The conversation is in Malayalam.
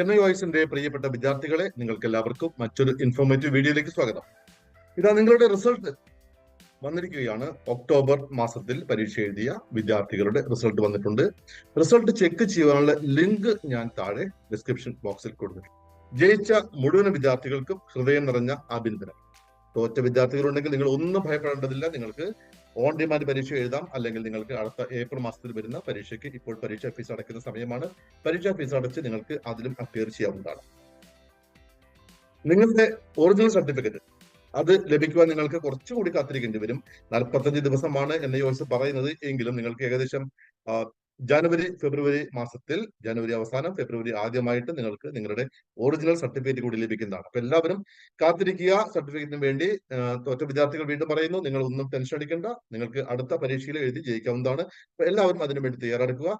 NIOSന്റെ പ്രിയപ്പെട്ട വിദ്യാർത്ഥികളെ, നിങ്ങൾക്ക് എല്ലാവർക്കും മറ്റൊരു ഇൻഫോർമേറ്റീവ് വീഡിയോയിലേക്ക് സ്വാഗതം. ഇതാ നിങ്ങളുടെ റിസൾട്ട് വന്നിരിക്കുകയാണ്. ഒക്ടോബർ മാസത്തിൽ പരീക്ഷ എഴുതിയ വിദ്യാർത്ഥികളുടെ റിസൾട്ട് വന്നിട്ടുണ്ട്. റിസൾട്ട് ചെക്ക് ചെയ്യാനുള്ള ലിങ്ക് ഞാൻ താഴെ ഡിസ്ക്രിപ്ഷൻ ബോക്സിൽ കൊടുത്തിട്ടുണ്ട്. ജയിച്ച മുഴുവൻ വിദ്യാർത്ഥികൾക്കും ഹൃദയം നിറഞ്ഞ അഭിനന്ദനം. തോറ്റ വിദ്യാർത്ഥികളുണ്ടെങ്കിൽ നിങ്ങൾ ഒന്നും ഭയപ്പെടേണ്ടതില്ല. നിങ്ങൾക്ക് ഓൺ ഡിമാൻഡ് പരീക്ഷ എഴുതാം, അല്ലെങ്കിൽ നിങ്ങൾക്ക് അടുത്ത ഏപ്രിൽ മാസത്തിൽ വരുന്ന പരീക്ഷയ്ക്ക് ഇപ്പോൾ പരീക്ഷാ ഫീസ് അടയ്ക്കുന്ന സമയമാണ്. പരീക്ഷാ ഫീസ് അടച്ച് നിങ്ങൾക്ക് അതിലും അപ്പിയർ ചെയ്യാവുന്നതാണ്. നിങ്ങളുടെ ഒറിജിനൽ സർട്ടിഫിക്കറ്റ് അത് ലഭിക്കുവാൻ നിങ്ങൾക്ക് കുറച്ചുകൂടി കാത്തിരിക്കേണ്ടി വരും. 45 ദിവസമാണ് NIOS പറയുന്നത്. എങ്കിലും നിങ്ങൾക്ക് ഏകദേശം ജനുവരി ഫെബ്രുവരി മാസത്തിൽ, ജനുവരി അവസാനം ഫെബ്രുവരി ആദ്യമായിട്ട് നിങ്ങൾക്ക് നിങ്ങളുടെ ഒറിജിനൽ സർട്ടിഫിക്കറ്റ് കൂടി ലഭിക്കുന്നതാണ്. അപ്പൊ എല്ലാവരും കാത്തിരിക്കുക സർട്ടിഫിക്കറ്റിന് വേണ്ടി. തോറ്റ വിദ്യാർത്ഥികൾ വീണ്ടും പറയുന്നു, നിങ്ങൾ ഒന്നും ടെൻഷൻ അടിക്കേണ്ട. നിങ്ങൾക്ക് അടുത്ത പരീക്ഷയിൽ എഴുതി ജയിക്കാവുന്നതാണ്. അപ്പൊ എല്ലാവരും അതിനു വേണ്ടി തയ്യാറെടുക്കുക.